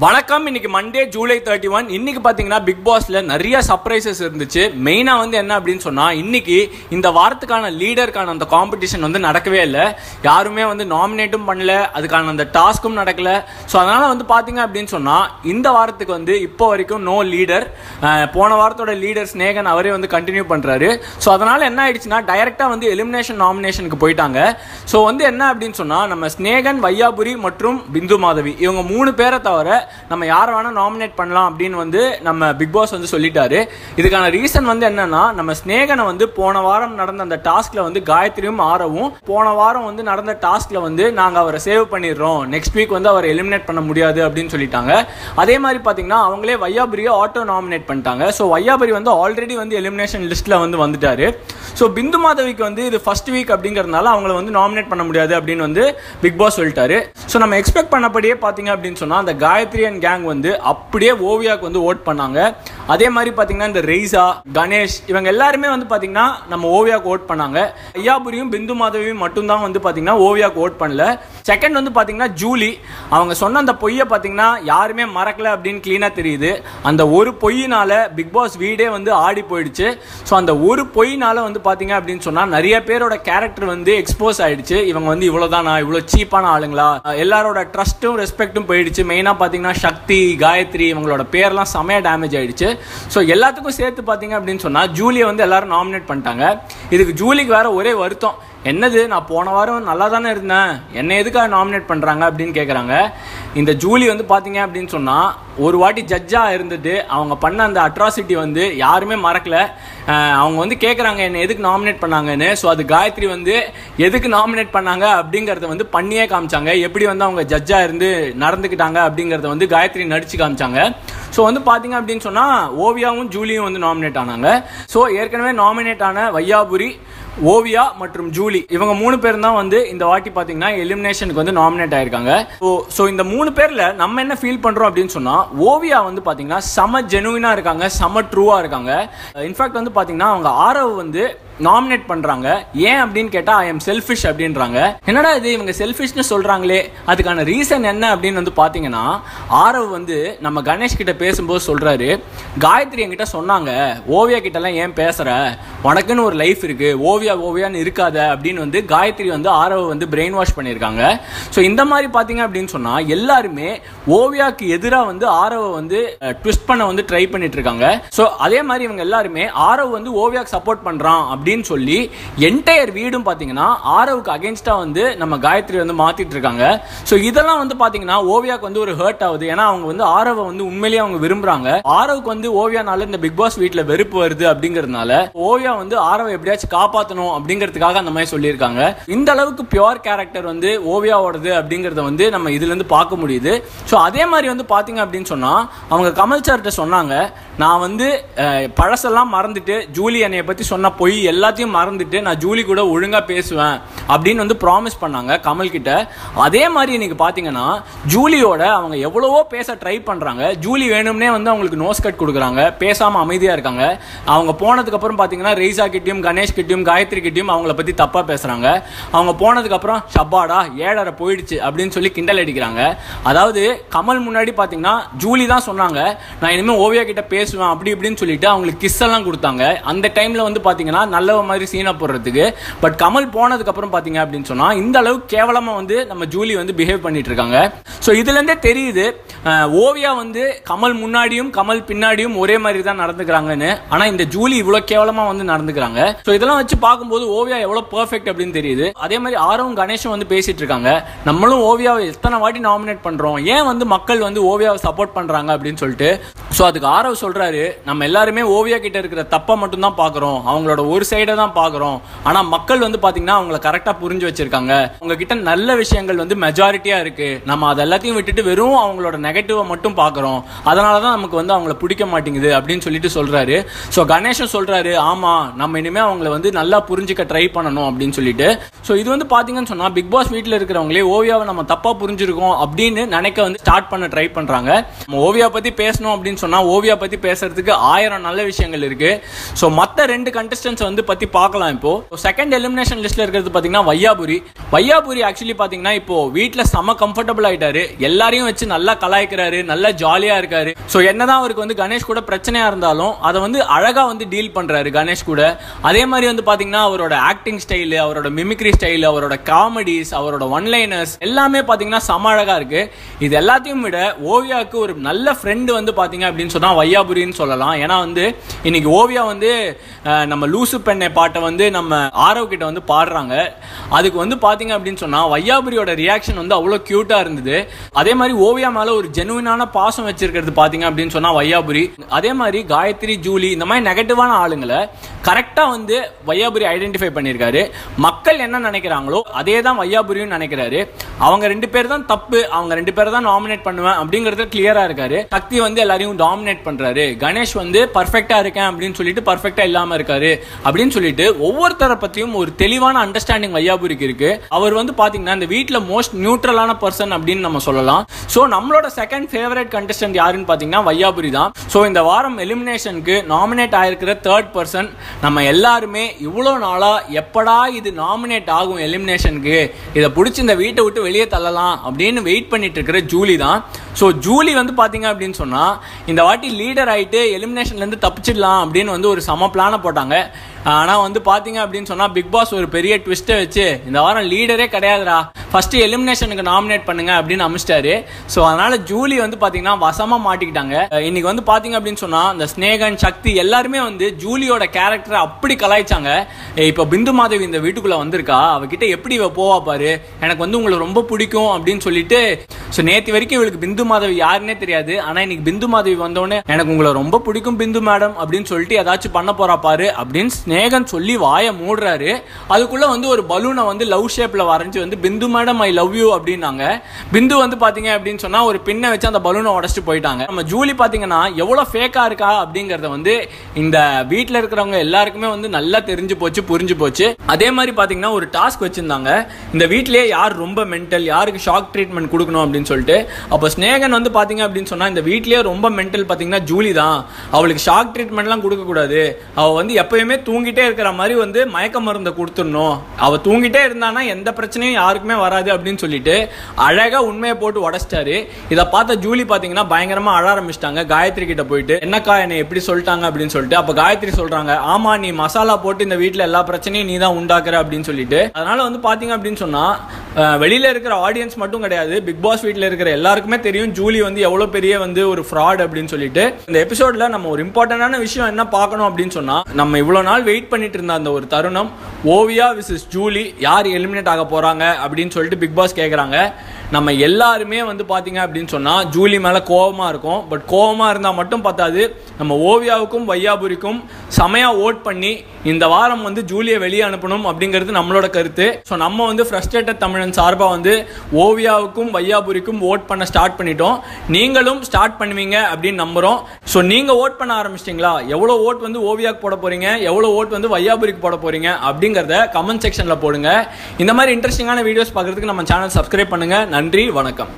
வணக்கம். இன்னைக்கு மண்டே ஜூலை 31. இன்னைக்கு பாத்தீங்கன்னா பிக் பாஸ்ல நிறைய சர்ப்ரைசஸ் இருந்துச்சு. மெயினா என்ன அப்படின்னு சொன்னா, இன்னைக்கு இந்த வாரத்துக்கான லீடருக்கான அந்த காம்படிஷன் நடக்கவே இல்லை. யாருமே நாமினேட்டும் பண்ணல, அதுக்கான அந்த டாஸ்க்கும் நடக்கல. ஸோ அதனால பாத்தீங்க அப்படின்னு சொன்னா இந்த வாரத்துக்கு இப்போ வரைக்கும் நோ லீடர். போன வாரத்தோட லீடர் ஸ்நேகன் அவரே கண்டினியூ பண்றாரு. ஸோ அதனால என்ன ஆயிடுச்சுன்னா டைரக்டா எலிமினேஷன் நாமினேஷனுக்கு போயிட்டாங்க. ஸோ என்ன அப்படின்னு சொன்னா நம்ம ஸ்நேகன், வையாபுரி மற்றும் பிந்து மாதவி இவங்க 3 பேரை தவிர நம்ம யாரை வேணா நாமினேட் பண்ணலாம் அப்படின்னு நம்ம பிக் பாஸ் சொல்லிட்டாரு. இதுக்கான ரீசன் என்னன்னா, நம்ம ஸ்நேகனை போன வாரம் நடந்த அந்த டாஸ்க்ல காயத்ரியும் ஆரவும் போன வாரம் நடந்த டாஸ்க்ல நாங்க அவரை சேவ் பண்ணிடுறோம், நெக்ஸ்ட் வீக் அவரை எலிமினேட் பண்ண முடியாது அப்படின்னு சொல்லிட்டாங்க. அதே மாதிரி பாத்தீங்கன்னா அவங்களே வையாபுரியை ஆட்டோ நாமினேட் பண்ணிட்டாங்க. ஸோ வையாபுரி ஆல்ரெடி எலிமினேஷன் லிஸ்ட்ல வந்துட்டாரு. ஸோ பிந்து மாதவிக்கு இது ஃபர்ஸ்ட் வீக் அப்படிங்கறதுனால அவங்களை நாமினேட் பண்ண முடியாது அப்படின்னு பிக் பாஸ் சொல்லிட்டாரு. ஸோ நம்ம எக்ஸ்பெக்ட் பண்ணபடியே பாத்தீங்க அப்படின்னு சொன்னா அந்த காயத்ரி அண்ட் கேங் அப்படியே ஓவியாக்கு ஓட் பண்ணாங்க. அதே மாதிரி பாத்தீங்கன்னா இந்த ரெய்சா, கணேஷ் இவங்க எல்லாருமே பாத்தீங்கன்னா நம்ம ஓவியாக்கு ஓட் பண்ணாங்க. வையாபுரியும் பிந்து மாதவியும் மட்டும் தான் பாத்தீங்கன்னா ஓவியாக்கு ஓட் பண்ணல. செகண்ட் பாத்தீங்கன்னா ஜூலி, அவங்க சொன்ன அந்த பொய்யை பாத்தீங்கன்னா யாருமே மறக்கல அப்படின்னு கிளீனா தெரியுது. அந்த ஒரு பொய்யினால பிக் பாஸ் வீடே ஆடி போயிடுச்சு. ஸோ அந்த ஒரு பொய்னால பாத்தீங்க அப்படின்னு சொன்னா நிறைய பேரோட கேரக்டர் எக்ஸ்போஸ் ஆயிடுச்சு. இவங்க இவ்வளவுதானா, இவ்வளவு சீப்பான ஆளுங்களா, எல்லாரோட ட்ரஸ்ட்டும் ரெஸ்பெக்டும் போயிடுச்சு. மெயினா பாத்தீங்கன்னா சக்தி, காயத்ரி இவங்களோட பேர்லாம் செமையா டேமேஜ் ஆயிடுச்சு. ஸோ எல்லாத்துக்கும் சேர்த்து பாத்தீங்க அப்படின்னு சொன்னா ஜூலியை எல்லாரும் நாமினேட் பண்ணிட்டாங்க. இதுக்கு ஜூலிக்கு வேற ஒரே வருத்தம், என்னது நான் போன வாரம் நல்லா தானே இருந்தேன், என்ன எதுக்காக நாமினேட் பண்றாங்க அப்படின்னு கேட்குறாங்க. இந்த ஜூலி பாத்தீங்க அப்படின்னு சொன்னா ஒரு வாட்டி ஜட்ஜா இருந்துட்டு அவங்க பண்ண அந்த அட்ராசிட்டி யாருமே மறக்கல. அவங்க கேட்குறாங்க என்ன எதுக்கு நாமினேட் பண்ணாங்கன்னு. ஸோ அது காயத்ரி எதுக்கு நாமினேட் பண்ணாங்க அப்படிங்கறத பண்ணியே காமிச்சாங்க. எப்படி அவங்க ஜட்ஜா இருந்து நடந்துக்கிட்டாங்க அப்படிங்கறத காயத்ரி நடிச்சு காமிச்சாங்க. ஸோ பாத்தீங்க அப்படின்னு சொன்னா ஓவியாவும் ஜூலியும் நாமினேட் ஆனாங்க. ஸோ ஏற்கனவே நாமினேட் ஆன வையாபுரி, ஓவியா மற்றும் ஜூலி இவங்க 3 பேர் தான் இந்த வாட்டி பாத்தீங்கன்னா எலிமினேஷனுக்கு நாமினேட் ஆயிருக்காங்க. ஸோ இந்த 3 பேர்ல நம்ம என்ன ஃபீல் பண்றோம் அப்படின்னு சொன்னா, ஓவியா பாத்தீங்கன்னா செம ஜெனுவினா இருக்காங்க, செம ட்ரூவா இருக்காங்க. இன்ஃபேக்ட் பாத்தீங்கன்னா அவங்க ஆரவ் நாமினேட் பண்றாங்க. ஏன் அப்படின்னு கேட்டா ஐ எம் செல்ஃபிஷ் அப்படின்றாங்க. என்னடா இது இவங்க செல்ஃபிஷ்னு சொல்றாங்களே, அதுக்கான ரீசன் என்ன அப்படின்னு பாத்தீங்கன்னா ஆரவ் நம்ம கணேஷ் கிட்ட பேசும்போது சொல்றாரு, காயத்ரி என்கிட்ட சொன்னாங்க ஓவியா கிட்ட எல்லாம் ஏன் பேசுற, உனக்குன்னு ஒரு லைஃப் இருக்கு, ஓவியான்னு இருக்காத அப்படின்னு காயத்ரி ஆரவ் பிரெயின் வாஷ் பண்ணியிருக்காங்க. ஸோ இந்த மாதிரி பாத்தீங்க அப்படின்னு சொன்னா எல்லாருமே ஓவியாக்கு எதிராக ஆரவ் ட்விஸ்ட் பண்ண ட்ரை பண்ணிட்டு இருக்காங்க. ஸோ அதே மாதிரி இவங்க எல்லாருமே ஆரவ் ஓவியாக்கு சப்போர்ட் பண்றான் அப்படின்னு சொல்லி என்டையர் வீடும் பாத்தீங்கன்னா ஆரவுக்கு அகைன்ஸ்டா நம்ம காயத்ரி மாத்திட்டு இருக்காங்க. சோ இதெல்லாம் பாத்தீங்கன்னா ஓவியாக்கு ஒரு ஹர்ட் ஆகுது. ஏன்னா அவங்க ஆரவ உண்மையிலேயே அவங்க விரும்புறாங்க. ஆரவுக்கு ஓவியானால இந்த பிக் பாஸ் வீட்ல வெறுப்பு வருது அப்படிங்கறதுனால ஓவியா ஆரவ எப்படியாச்சும் காப்பாத்தணும் அப்படிங்கிறதுக்காக அந்த மாதிரி சொல்லியிருக்காங்க. இந்த அளவுக்கு பியூர் கேரக்டர் ஓவியாவோடது அப்படிங்கறத நம்ம இதுல இருந்து பார்க்க முடியுது. சோ அதே மாதிரி பாத்தீங்க அப்படின்னு சொன்னா அவங்க கமல் சார்ட்ட சொன்னாங்க, நான் பழசெல்லாம் மறந்துட்டு ஜூலி என்னைய பத்தி சொன்ன பொய் எல்லாத்தையும் மறந்துட்டு நான் ஜூலி கூட ஒழுங்கா பேசுவேன் அப்படின்னு ப்ராமிஸ் பண்ணாங்க கமல் கிட்ட. அதே மாதிரி இன்னைக்கு பாத்தீங்கன்னா ஜூலியோட அவங்க எவ்வளவோ பேச ட்ரை பண்றாங்க. ஜூலி வேணும்னே அவங்களுக்கு நோஸ் கட் கொடுக்குறாங்க, பேசாம அமைதியா இருக்காங்க. அவங்க போனதுக்கு அப்புறம் பாத்தீங்கன்னா ரெய்சா கிட்டயும், கணேஷ் கிட்டயும், காயத்ரி கிட்டயும் அவங்கள பத்தி தப்பா பேசுறாங்க. அவங்க போனதுக்கு அப்புறம் ஷப்பாடா 7:30 போயிடுச்சு அப்படின்னு சொல்லி கிண்டல் அடிக்கிறாங்க. அதாவது கமல் முன்னாடி பாத்தீங்கன்னா ஜூலி தான் சொன்னாங்க நான் இனிமே ஓவியா கிட்ட பேசுவேன் அப்படி இப்படின்னு சொல்லிட்டு அவங்களுக்கு கிஸ் எல்லாம் கொடுத்தாங்க. அந்த டைம்ல பாத்தீங்கன்னா நல்ல மாதிரி சீனா போடுறதுக்கு. பட் கமல் போனதுக்கு அப்புறம் பாத்தீங்க அப்படின்னு சொன்னா இந்த அளவுக்கு கேவலமா நம்ம ஜூலி பிஹேவ் பண்ணிட்டு இருக்காங்க. சோ இதுல இருந்தே தெரியுது ஓவியா கமல் முன்னாடியும் கமல் பின்னாடியும் ஒரே மாதிரி தான் நடந்துக்கிறாங்கன்னு. ஆனா இந்த ஜூலி இவ்வளவு கேவலமா நடந்துக்கிறாங்க. சோ இதெல்லாம் வச்சு பார்க்கும்போது ஓவியா எவ்வளவு பெர்ஃபெக்ட் அப்படின்னு தெரியுது. அதே மாதிரி ஆரவும் கணேஷும் பேசிட்டு இருக்காங்க, நம்மளும் ஓவியாவை எத்தனை வாட்டி நாமினேட் பண்றோம், ஏன் மக்கள் ஓவியாவை சப்போர்ட் பண்றாங்க அப்படின்னு சொல்லிட்டு. சோ அதுக்கு ஆரவ் சொல்றாரு, நம்ம எல்லாருமே ஓவியா கிட்ட இருக்கிற தப்ப மட்டும் தான் பாக்குறோம், அவங்களோட ஒரு சைடை தான் பாக்குறோம். ஆனா மக்கள் பாத்தீங்கன்னா அவங்கள கரெக்டா புரிஞ்சு வச்சிருக்காங்க, உங்ககிட்ட நல்ல விஷயங்கள் மெஜாரிட்டியா இருக்கு, நம்ம அது எல்லாத்தையும் விட்டுட்டு வெறும் அவங்களோட நெகட்டிவ மட்டும் பாக்குறோம், அதனாலதான் நமக்கு அவங்கள பிடிக்க மாட்டேங்குது அப்படின்னு சொல்லிட்டு சொல்றாரு. சோ கணேஷும் சொல்றாரு, ஆமா நம்ம இனிமே அவங்கள நல்லா புரிஞ்சுக்க ட்ரை பண்ணணும் அப்படின்னு சொல்லிட்டு. சோ இது பாத்தீங்கன்னு சொன்னா பிக் பாஸ் வீட்ல இருக்கிறவங்களே ஓவியாவை நம்ம தப்பா புரிஞ்சிருக்கோம் அப்படின்னு நினைக்க ஸ்டார்ட் பண்ண ட்ரை பண்றாங்க. நம்ம ஓவியா பத்தி பேசணும் அப்படின்னு சொன்னா ஓவியா பத்தி பேசுறதுக்கு 1000 நல்ல விஷயங்கள் இருக்கு. சோ மத்த 2 கண்டஸ்டன்ஸ் வந்து பத்தி பார்க்கலாம். இப்போ செகண்ட் எலிமினேஷன் லிஸ்ட்ல இருக்கிறது பாத்தீங்கன்னா வையாபுரி ஆக்சுவலி பாத்தீங்கன்னா இப்போ வீட்ல செம கம்ஃபர்டபுள் ஆயிட்டாரு. எல்லாரையும் வச்சு நல்லா கலாய்க்கிறாரு, நல்லா ஜாலியா இருக்காரு. சோ என்னதான் அவருக்கு வந்து கணேஷ் கூட பிரச்சனையா இருந்தாலும் அதை வந்து அழகா வந்து டீல் பண்றாரு கணேஷ் கூட. அதே மாதிரி வந்து பாத்தீங்கன்னா அவரோட ஆக்டிங் ஸ்டைல், அவரோட மிமிக்ரி ஸ்டைல், அவரோட காமெடிஸ், அவரோட ஒன்லைனர்ஸ் எல்லாமே பாத்தீங்கன்னா செம அழகா இருக்கு. இது எல்லாத்தையும் விட ஓவியாவுக்கு ஒரு நல்ல ஃப்ரெண்டு வந்து பாத்தீங்க அப்படின்னு சொன்னா வையாபுரின்னு சொல்லலாம். ஏன்னா வந்து இன்னைக்கு ஓவியா வந்து நம்ம லூசு பெண்ணை பாட்டை வந்து நம்ம ஆரவ் கிட்ட வந்து பாடுறாங்க. அதுக்கு வந்து பாத்தீங்க அப்படின்னு சொன்னா வையாபுரியோட ரியாக்ஷன் வந்து அவ்வளவு கியூட்டா இருந்தது. அதே மாதிரி ஓவியா மேல ஒரு ஜெனுவினான பாசம் வச்சிருக்கிறது பாத்தீங்க அப்படின்னு சொன்னா வையாபுரி. அதே மாதிரி காயத்ரி, ஜூலி இந்த மாதிரி நெகட்டிவான ஆளுங்களை கரெக்டா வந்து வையாபுரி ஐடென்டிஃபை பண்ணிருக்காரு. மக்கள் என்ன நினைக்கிறாங்களோ அதே தான் வையாபுரியும் நினைக்கிறாரு. அவங்க 2 பேர் தான் தப்பு, அவங்க 2 பேரை தான் நாமினேட் பண்ணுவேன் அப்படிங்கறது கிளியரா இருக்காரு. சக்தி வந்து எல்லாரையும் டாமினேட் பண்றாரு, கணேஷ் வந்து பர்ஃபெக்டா இருக்கேன் அப்படின்னு சொல்லிட்டு பர்ஃபெக்டா இல்லாம இருக்காரு அப்படின்னு சொல்லிட்டு ஒவ்வொருத்தரை பத்தியும் ஒரு தெளிவான அண்டர்ஸ்டாண்டிங் வையாபுரிக்கு இருக்கு. அவர் வந்து பாத்தீங்கன்னா இந்த வீட்ல மோஸ்ட் நியூட்ரலான பர்சன் அப்படின்னு நம்ம சொல்லலாம். சோ நம்மளோட செகண்ட் ஃபேவரட் கண்டஸ்டன்ட் யாருன்னு பாத்தீங்கன்னா வையாபுரி தான். சோ இந்த வாரம் எலிமினேஷனுக்கு நாமினேட் ஆயிருக்கிற தேர்ட் பர்சன். நம்ம எல்லாருமே இவ்வளோ நாளா எப்படா இது நாமினேட் ஆகும் எலிமினேஷனுக்கு, இதை பிடிச்சி இந்த வீட்டை விட்டு வெளியே தள்ளலாம் அப்படின்னு வெயிட் பண்ணிட்டு இருக்கிற ஜூலி தான். ஸோ ஜூலி வந்து பாத்தீங்க அப்படின்னு சொன்னா இந்த வாட்டி லீடர் ஆயிட்டு எலிமினேஷன்ல இருந்து தப்பிச்சிடலாம் அப்படின்னு வந்து ஒரு சம பிளானை போட்டாங்க. ஆனா வந்து பாத்தீங்க அப்படின்னு சொன்னா பிக் பாஸ் ஒரு பெரிய ட்விஸ்ட்டை வச்சு இந்த வாரம் லீடரே கிடையாதுடா, ஃபர்ஸ்ட் எலிமினேஷனுக்கு நாமினேட் பண்ணுங்க அப்படின்னு அமைச்சிட்டாரு. ஸோ அதனால ஜூலி வந்து பாத்தீங்கன்னா வசமா மாட்டிக்கிட்டாங்க. இன்னைக்கு வந்து பாத்தீங்க அப்படின்னு சொன்னா இந்த ஸ்னேகன், சக்தி எல்லாருமே வந்து ஜூலியோட கேரக்டரை அப்படி கலாய்ச்சாங்க. இப்போ பிந்து மாதவி இந்த வீட்டுக்குள்ள வந்திருக்கா, அவகிட்ட எப்படி இவ போவா பாரு, எனக்கு வந்து உங்களை ரொம்ப பிடிக்கும் அப்படின்னு சொல்லிட்டு. ஸோ நேற்று வரைக்கும் இவளுக்கு பிந்து மாதவி யாருன்னே தெரியாது. ஆனா இன்னைக்கு பிந்து மாதவி வந்தோடனே எனக்கு உங்களை ரொம்ப பிடிக்கும் பிந்து மேடம் அப்படின்னு சொல்லிட்டு ஏதாச்சும் பண்ண போறா பாரு அப்படின்னு ஸ்னேகன் சொல்லி வாயை மூடுறாரு. அதுக்குள்ள வந்து ஒரு பலூனை வந்து லவ் ஷேப்ல வரைஞ்சு வந்து பிந்து மேடம் ஐ லவ் யூ அப்படின்னாங்க. பிந்து வந்து பாத்தீங்க அப்படின்னு சொன்னா ஒரு பின்னை வச்சு அந்த பலூனை உடச்சிட்டு போயிட்டாங்க. நம்ம ஜூலி பாத்தீங்கன்னா எவ்வளவு ஃபேக்கா இருக்கா அப்படிங்கறத வந்து இந்த வீட்டுல இருக்கிறவங்க எல்லாருக்குமே வந்து நல்லா தெரிஞ்சு போச்சு, புரிஞ்சு போச்சு. அதே மாதிரி பாத்தீங்கன்னா ஒரு டாஸ்க் வச்சிருந்தாங்க, இந்த வீட்லயே யார் ரொம்ப மென்டல், யாருக்கு ஷாக் ட்ரீட்மெண்ட் கொடுக்கணும் அப்படின்னு சொல்லிட்டு. அப்போ ஸ்னேகன் வந்து பாத்தீங்க அப்படின்னு சொன்னா இந்த வீட்லயே ரொம்ப மென்டல் பாத்தீங்கன்னா ஜூலி தான். அவளுக்கு ஷாக் ட்ரீட்மெண்ட்லாம் கொடுக்க கூடாது, அவ வந்து எப்பயுமே தூங்கிட்டே இருக்கிற மாதிரி வந்து மயக்க மருந்தை கொடுத்துடணும், அவ தூங்கிட்டே இருந்தானா எந்த பிரச்சனையும் யாருக்குமே வராது அப்படின்னு சொல்லிட்டு அழகா உண்மையை போட்டு உடைச்சிட்டாரு. இதை பார்த்த ஜூலி பாத்தீங்கன்னா பயங்கரமா அழ ஆரம்பிச்சிட்டாங்க. காயத்ரி கிட்ட போயிட்டு என்னக்கா என்னை எப்படி சொல்லிட்டாங்க அப்படின்னு சொல்லிட்டு. அப்ப காயத்ரி சொல்றாங்க, ஆமா நீ மசாலா போட்டு இந்த வீட்டுல எல்லா பிரச்சனையும் நீ தான் உண்டாக்குற அப்படின்னு சொல்லிட்டு. அதனால வந்து பாத்தீங்க அப்படின்னு சொன்னா வெளியில இருக்கிற ஆடியன்ஸ் மட்டும் கிடையாது, பிக் பாஸ் வீட்டில் இருக்கிற எல்லாருக்குமே தெரியும் ஜூலி வந்து எவ்வளவு பெரிய வந்து ஒரு ஃப்ராட் அப்படின்னு சொல்லிட்டு. இந்த எபிசோட்ல நம்ம ஒரு இம்பார்ட்டன்டான விஷயம் என்ன பார்க்கணும் அப்படின்னு சொன்னா, நம்ம இவ்வளவு நாள் வெயிட் பண்ணிட்டு இருந்த அந்த ஒரு தருணம், ஓவியா விசஸ் ஜூலி யார் எலிமினேட் ஆக போறாங்க அப்படின்னு சொல்லிட்டு பிக் பாஸ் கேட்குறாங்க. நம்ம எல்லாருமே வந்து பாத்தீங்க அப்படின்னு சொன்னா ஜூலி மேல கோவமா இருக்கும். பட் கோவமா இருந்தா மட்டும் பத்தாது, நம்ம ஓவியாவுக்கும் வையாபுரிக்கும் செமையா ஓட் பண்ணி இந்த வாரம் வந்து ஜூலியை வெளியே அனுப்பணும் அப்படிங்கிறது நம்மளோட கருத்து. ஸோ நம்ம வந்து ஃப்ரஸ்ட்ரேட்டட் தமிழன் சார்பா வந்து ஓவியாவுக்கும் வையாபுரிக்கும் ஓட் பண்ண ஸ்டார்ட் பண்ணிட்டோம். நீங்களும் ஸ்டார்ட் பண்ணுவீங்க அப்படின்னு நம்புறோம். ஸோ நீங்க ஓட் பண்ண ஆரம்பிச்சிட்டீங்களா? எவ்வளவு ஓட் வந்து ஓவியாவுக்கு போட போறீங்க, எவ்வளவு ஓட் வந்து வையாபுரிக்கு போட போறீங்க அப்படிங்கறத கமெண்ட் செக்ஷன்ல போடுங்க. இந்த மாதிரி இன்ட்ரெஸ்டிங்கான வீடியோஸ் பார்க்கறதுக்கு நம்ம சேனல் சப்ஸ்கிரைப் பண்ணுங்க. நன்றி, வணக்கம்.